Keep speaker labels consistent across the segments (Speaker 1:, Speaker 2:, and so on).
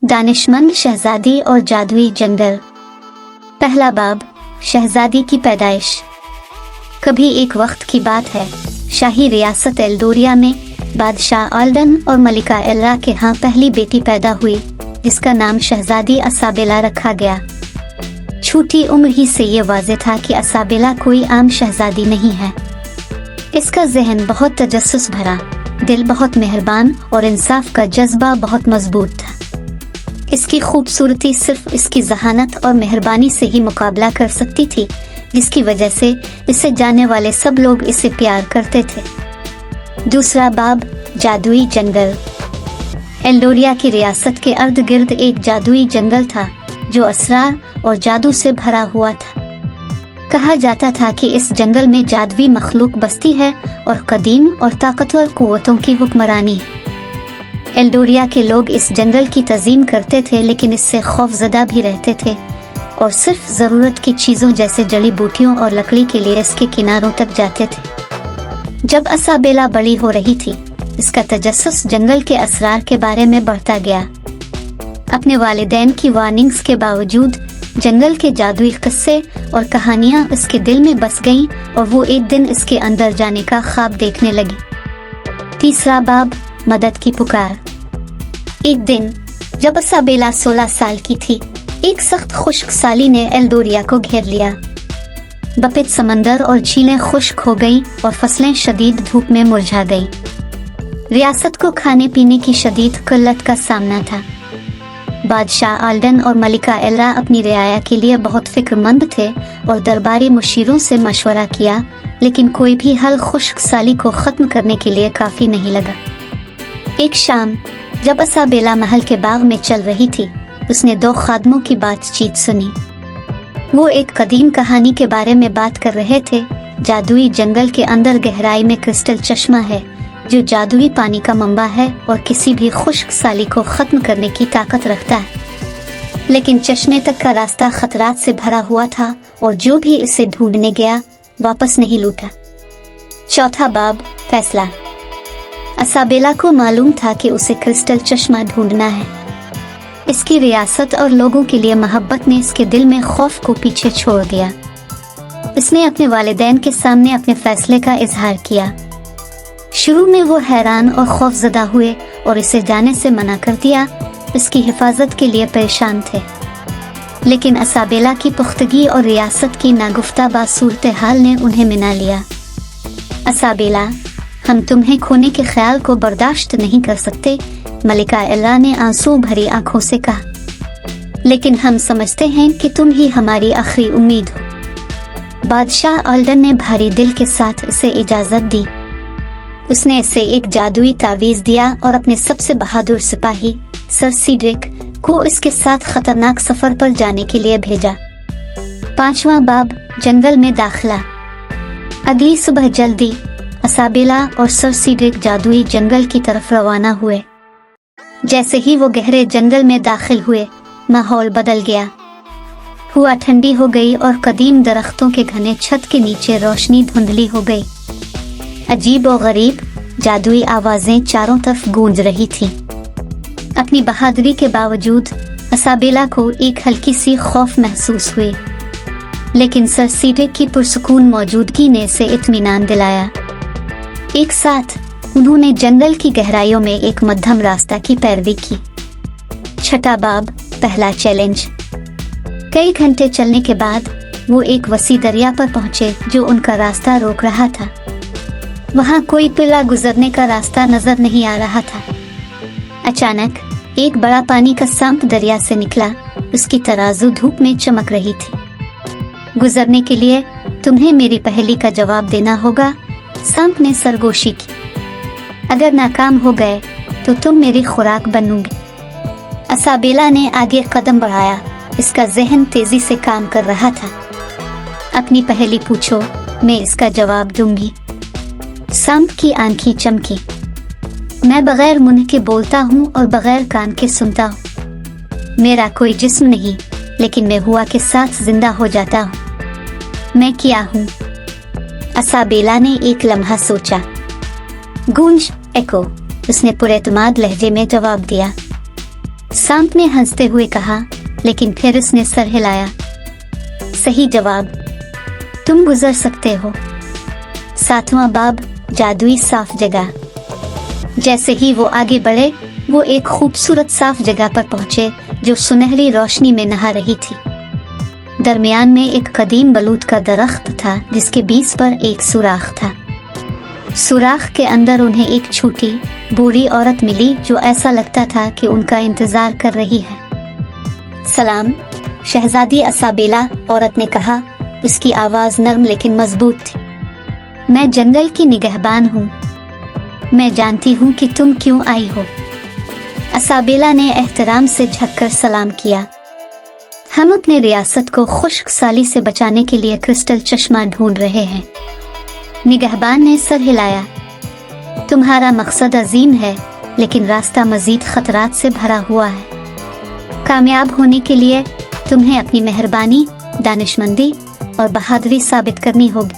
Speaker 1: दानिशमंद शहजादी और जादुई जंगल। पहला बाब, शहजादी की पैदाइश। कभी एक वक्त की बात है, शाही रियासत एल्डोरिया में बादशाह आल्डन और मलिका एल्रा के यहाँ पहली बेटी पैदा हुई, जिसका नाम शहजादी असाबेला रखा गया। छोटी उम्र ही से ये वाज़ेह था कि असाबेला कोई आम शहजादी नहीं है। इसका जहन बहुत तजस्सुस भरा, दिल बहुत मेहरबान और इंसाफ का जज्बा बहुत मजबूत था। इसकी खूबसूरती सिर्फ इसकी जहानत और मेहरबानी से ही मुकाबला कर सकती थी, जिसकी वजह से इसे जानने वाले सब लोग इसे प्यार करते थे। दूसरा बाब, जादुई जंगल। एल्डोरिया की रियासत के अर्द गिर्द एक जादुई जंगल था जो असरार और जादू से भरा हुआ था। कहा जाता था कि इस जंगल में जादुई मखलूक बसती है और कदीम और ताकतवर कुव्वतों की हुक्मरानी है। एल्डोरिया के लोग इस जंगल की तज़ीम करते थे, लेकिन इससे खौफजदा भी रहते थे और सिर्फ ज़रूरत की चीज़ों जैसे जड़ी बूटियों और लकड़ी के लिए इसके किनारों तक जाते थे। जब असाबेला बड़ी हो रही थी, इसका तजस्सुस जंगल के असरार के बारे में बढ़ता गया। अपने वालिदैन की वार्निंग्स के बावजूद जंगल के जादुई किस्से और कहानियां इसके दिल में बस गईं और वो एक दिन इसके अंदर जाने का ख्वाब देखने लगी। तीसरा बाब, मदद की पुकार। एक दिन जब असाबेला 16 साल की थी, एक सख्त खुश्क साली ने एल्डोरिया को घेर लिया। बपित समंदर और झीलें खुश्क हो गईं और फसलें शदीद धूप में मुरझा गईं। रियासत को खाने पीने की शदीद किल्लत का सामना था। बादशाह आल्डन और मलिका एल्रा अपनी रियाया के लिए बहुत फिक्रमंद थे और दरबारी मुशीरों से मशवरा किया, लेकिन कोई भी हल खुश्क साली को ख़त्म करने के लिए काफ़ी नहीं लगा। एक शाम जब असाबेला महल के बाग में चल रही थी, उसने 2 खादमों की बातचीत सुनी। वो एक कदीम कहानी के बारे में बात कर रहे थे। जादुई जंगल के अंदर गहराई में क्रिस्टल चश्मा है जो जादुई पानी का मंबा है और किसी भी खुश्क साली को ख़त्म करने की ताकत रखता है, लेकिन चश्मे तक का रास्ता खतरात से भरा हुआ था और जो भी इसे ढूंढने गया वापस नहीं लौटा। चौथा बाब, फैसला। असाबेला को मालूम था कि उसे क्रिस्टल चश्मा ढूंढना है। इसकी रियासत और लोगों के लिए मोहब्बत ने इसके दिल में खौफ को पीछे छोड़ दिया। इसने अपने वालिदैन के सामने अपने फैसले का इजहार किया। शुरू में वो हैरान और खौफजदा हुए और इसे जाने से मना कर दिया, इसकी हिफाजत के लिए परेशान थे। लेकिन असाबेला की पुख्तगी और रियासत की नागुफ्ता बासूरत हाल ने उन्हें मना लिया। असाबेला, हम तुम्हें खोने के ख्याल को बर्दाश्त नहीं कर सकते, मलिका एल्रा ने आंसू भरी आंखों से कहा। लेकिन हम समझते हैं कि तुम ही हमारी आखिरी उम्मीद हो। बादशाह आल्डन ने भारी दिल के साथ इसे इजाज़त दी। उसने इसे एक जादुई तावीज़ दिया और अपने सबसे बहादुर सिपाही सर सीड्रिक को इसके साथ खतरनाक सफर पर जाने के लिए भेजा। 5वां बाब, जंगल में दाखिला। अगली सुबह जल्दी असाबेला और सर सीड्रिक जादुई जंगल की तरफ रवाना हुए। जैसे ही वो गहरे जंगल में दाखिल हुए, माहौल बदल गया। हवा ठंडी हो गई और कदीम दरख्तों के घने छत के नीचे रोशनी धुंधली हो गई। अजीब और गरीब जादुई आवाजें चारों तरफ गूंज रही थीं। अपनी बहादुरी के बावजूद असाबेला को एक हल्की सी खौफ महसूस हुई, लेकिन सर सीड्रिक की पुरसुकून मौजूदगी ने इसे इत्मीनान दिलाया। एक साथ उन्होंने जंगल की गहराइयों में एक मध्यम रास्ता की पैरवी की। छठा बाब, पहला चैलेंज। कई घंटे चलने के बाद वो एक वसी दरिया पर पहुंचे जो उनका रास्ता रोक रहा था। वहां कोई पिल्ला गुजरने का रास्ता नजर नहीं आ रहा था। अचानक एक बड़ा पानी का सांप दरिया से निकला। उसकी तराजू धूप में चमक रही थी। गुजरने के लिए तुम्हें मेरी पहेली का जवाब देना होगा, सांप ने सरगोशी की। अगर नाकाम हो गए तो तुम मेरी खुराक बनोगे। असाबेला ने आगे कदम बढ़ाया। इसका जहन तेजी से काम कर रहा था। अपनी पहेली पूछो, मैं इसका जवाब दूंगी। सांप की आंखें चमकी। मैं बगैर मुंह के बोलता हूँ और बगैर कान के सुनता हूँ। मेरा कोई जिस्म नहीं, लेकिन मैं हुआ के साथ जिंदा हो जाता हूँ। मैं क्या हूँ? असाबेला ने एक लम्हा सोचा। गूंज, एको, उसने पुरएतमाद लहजे में जवाब दिया। सांप ने हंसते हुए कहा, लेकिन फिर उसने सर हिलाया। सही जवाब, तुम गुजर सकते हो। 7वां बाब, जादुई साफ जगह। जैसे ही वो आगे बढ़े, वो एक खूबसूरत साफ जगह पर पहुंचे जो सुनहरी रोशनी में नहा रही थी। दरमियान में एक कदीम बलूत का दरख्त था जिसके बीच पर एक सुराख था। सुराख के अंदर उन्हें एक छोटी बूढ़ी औरत मिली जो ऐसा लगता था कि उनका इंतजार कर रही है। सलाम, शहजादी असाबेला, औरत ने कहा। उसकी आवाज नरम लेकिन मजबूत थी। मैं जंगल की निगहबान हूँ। मैं जानती हूँ कि तुम क्यों आई हो। असाबेला ने एहतराम से झुककर सलाम किया। हम अपने रियासत को खुश्क साली से बचाने के लिए क्रिस्टल चश्मा ढूंढ रहे हैं। निगहबान ने सर हिलाया। तुम्हारा मकसद अजीम है, लेकिन रास्ता मजीद खतरात से भरा हुआ है। कामयाब होने के लिए तुम्हें अपनी मेहरबानी, दानिशमंदी और बहादुरी साबित करनी होगी।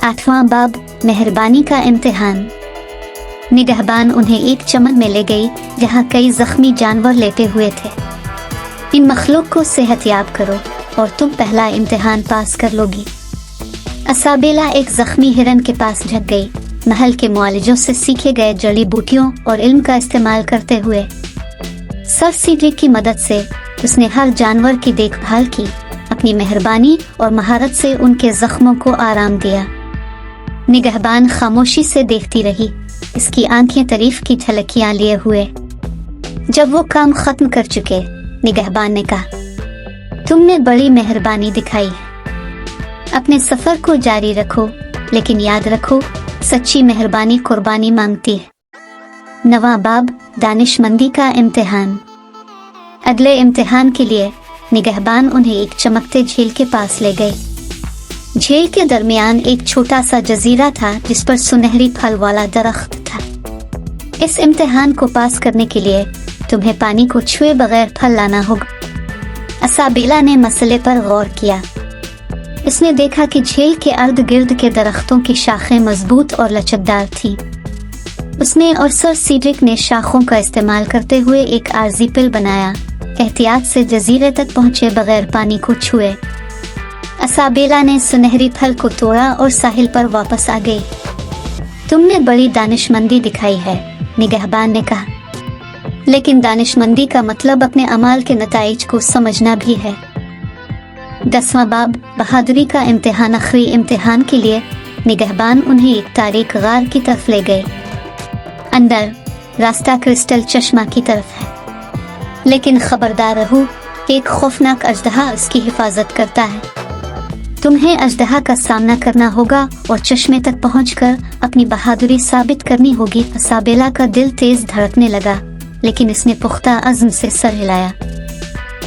Speaker 1: 8वां बाब, मेहरबानी का इम्तिहान। निगहबान उन्हें एक चमन में ले गई जहाँ कई जख्मी जानवर लेटे हुए थे। इन मखलूक को सेहतयाब करो और तुम पहला इम्तिहान पास कर लोगी। असाबेला एक जख्मी हिरन के पास झुक गई। महल के मुआलिजों से सीखे गए जड़ी बूटियों और इल्म का इस्तेमाल करते हुए सर सीड्रिक की मदद से उसने हर जानवर की देखभाल की। अपनी मेहरबानी और महारत से उनके जख्मों को आराम दिया। निगहबान खामोशी से देखती रही, इसकी आंखें तारीफ की झलकियां लिए हुए। जब वो काम खत्म कर चुके, निगहबान ने कहा, तुमने बड़ी मेहरबानी दिखाई है। अपने सफर को जारी रखो, लेकिन याद रखो, सच्ची मेहरबानी कुर्बानी मांगती है। 9वां बाब, दानिशमंदी का इम्तिहान। अगले इम्तिहान के लिए निगहबान उन्हें एक चमकते झील के पास ले गए। झील के दरमियान एक छोटा सा जजीरा था जिस पर सुनहरी फल वाला दरख्त था। इस इम्तिहान को पास करने के लिए तुम्हें पानी को छुए बगैर फल लाना होगा। असाबेला ने मसले पर गौर किया। इसने देखा कि झील के अर्द गिर्द के दरख्तों की शाखें मजबूत और लचकदार थीं। उसने और सर सीड्रिक ने शाखों का इस्तेमाल करते हुए एक आर्जी पुल बनाया। एहतियात से जजीरे तक पहुंचे बगैर पानी को छुए। असाबेला ने सुनहरी फल को तोड़ा और साहिल पर वापस आ गई। तुमने बड़ी दानिशमंदी दिखाई है, निगहबान ने कहा। लेकिन दानिशमंदी का मतलब अपने अमाल के नताइज को समझना भी है। 10वां बाब, बहादुरी का इम्तिहान। आखिरी इम्तिहान के लिए निगहबान उन्हें एक तारीक गार की तरफ ले गए। अंदर रास्ता क्रिस्टल चश्मा की तरफ है, लेकिन खबरदार रहो, एक खौफनाक अजदहा उसकी हिफाजत करता है। तुम्हें अजदहा का सामना करना होगा और चश्मे तक पहुंचकर अपनी बहादुरी साबित करनी होगी। असाबेला का दिल तेज धड़कने लगा, लेकिन इसने पुख्ता अज़्म से सर हिलाया।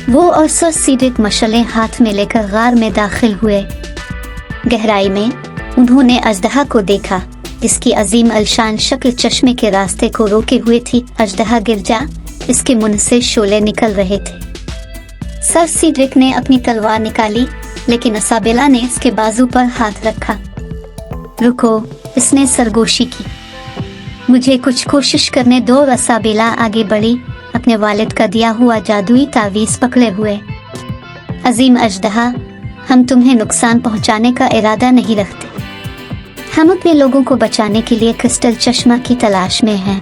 Speaker 1: वो और सर सीड्रिक मशलें हाथ में लेकर गार में दाखिल हुए। गहराई में उन्होंने अजदहा को देखा, जिसकी अजीम अलशान शक्ल चश्मे के रास्ते को रोके हुए थी। अजदहा गिर जा, इसके मुंह से शोले निकल रहे थे। सर सीड्रिक ने अपनी तलवार निकाली, लेकिन असाबेला ने इसके बाजू पर हाथ रखा। रुको, इसने सरगोशी की। मुझे कुछ कोशिश करने दो। असाबेला आगे बढ़ी, अपने वालिद का दिया हुआ जादुई तावीज पकड़े हुए। अजीम अजदहा, हम तुम्हें नुकसान पहुंचाने का इरादा नहीं रखते। हम अपने लोगों को बचाने के लिए क्रिस्टल चश्मा की तलाश में हैं।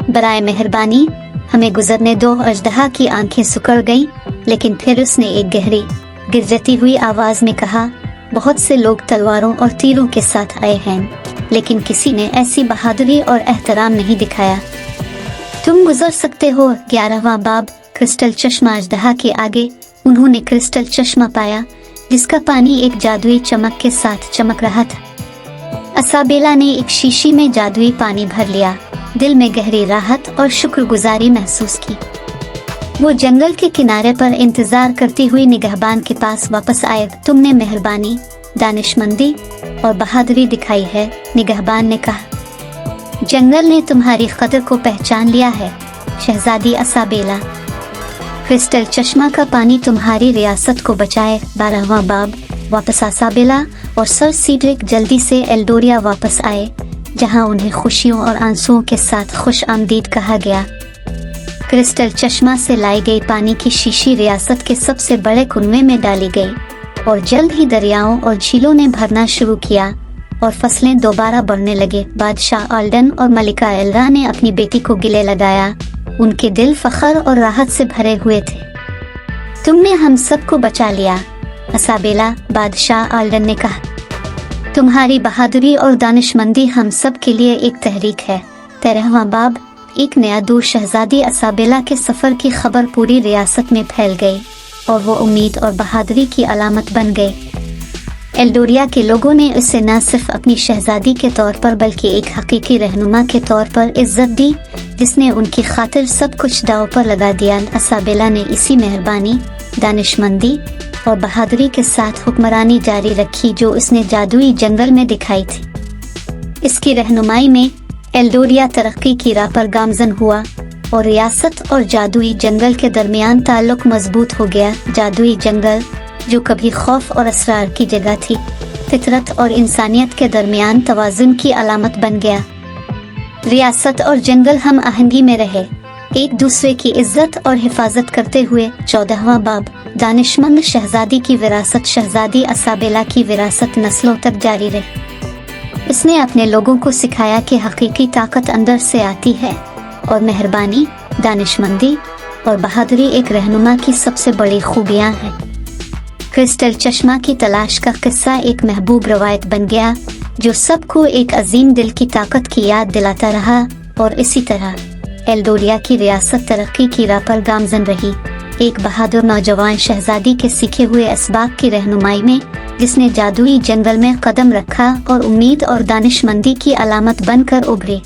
Speaker 1: बराए मेहरबानी हमें गुजरने दो। अजदहा की आंखें सिकुड़ गईं, लेकिन फिर उसने एक गहरी गिरजती हुई आवाज में कहा, बहुत से लोग तलवारों और तीरों के साथ आए हैं, लेकिन किसी ने ऐसी बहादुरी और एहतराम नहीं दिखाया। तुम गुजर सकते हो। 11वां बाब, क्रिस्टल चश्मा। अजदहा के आगे उन्होंने क्रिस्टल चश्मा पाया, जिसका पानी एक जादुई चमक के साथ चमक रहा था। असाबेला ने एक शीशी में जादुई पानी भर लिया। दिल में गहरी राहत और शुक्रगुजारी महसूस की। वो जंगल के किनारे पर इंतजार करती हुई निगहबान के पास वापस आए। तुमने मेहरबानी, दानिशमंदी और बहादुरी दिखाई है, निगहबान ने कहा। जंगल ने तुम्हारी कदर को पहचान लिया है, शहजादी असाबेला। क्रिस्टल चश्मा का पानी तुम्हारी रियासत को बचाए। 12वां बाब, वापस असाबेला और सर सीड्रिक जल्दी से एल्डोरिया वापस आए, जहां उन्हें खुशियों और आंसुओं के साथ खुश आमदीद कहा गया। क्रिस्टल चश्मा से लाई गई पानी की शीशी रियासत के सबसे बड़े कुएं में डाली गई और जल्द ही दरियाओं और झीलों ने भरना शुरू किया और फसलें दोबारा बढ़ने लगे। बादशाह आल्डन और मलिका एल्रा ने अपनी बेटी को गले लगाया। उनके दिल फख्र और राहत से भरे हुए थे। तुमने हम सबको बचा लिया, असाबेला, बादशाह आल्डन ने कहा। तुम्हारी बहादुरी और दानिशमंदी हम सब के लिए एक तहरीक है। 13वां बाब। एक नया दूर शहजादी असाबेला के सफर की खबर पूरी रियासत में फैल गई और वो उम्मीद और बहादुरी की अलामत बन गई। एल्डोरिया के लोगों ने उसे न सिर्फ अपनी शहजादी के तौर पर बल्कि एक हकीकी रहनुमा के तौर पर इज्जत दी, जिसने उनकी खातिर सब कुछ दांव पर लगा दिया। असाबेला ने इसी मेहरबानी, दानिशमंदी और बहादुरी के साथ हुक्मरानी जारी रखी जो उसने जादुई जंगल में दिखाई थी। इसकी रहनुमाई में एल्डोरिया तरक्की की राह पर गामजन हुआ और रियासत और जादुई जंगल के दरमियान ताल्लुक मजबूत हो गया। जादुई जंगल, जो कभी खौफ और असरार की जगह थी, फितरत और इंसानियत के दरमियान तवाज़ुन की अलामत बन गया। रियासत और जंगल हम आहंगी में रहे, एक दूसरे की इज्जत और हिफाजत करते हुए। 14वां बाब। दानिशमंद शहजादी की विरासत। शहजादी असाबेला की विरासत नस्लों तक जारी रही। इसने अपने लोगों को सिखाया कि हकीकी ताकत अंदर से आती है और मेहरबानी, दानिशमंदी और बहादुरी एक रहनुमा की सबसे बड़ी खूबियां हैं। क्रिस्टल चश्मा की तलाश का किस्सा एक महबूब रवायत बन गया जो सबको एक अजीम दिल की ताकत की याद दिलाता रहा और इसी तरह एल्डोरिया की रियासत तरक्की की राह पर गामजन रही, एक बहादुर नौजवान शहजादी के सीखे हुए असबाक की रहनुमाई में, जिसने जादुई जंगल में कदम रखा और उम्मीद और दानिशमंदी की अलामत बनकर उभरी।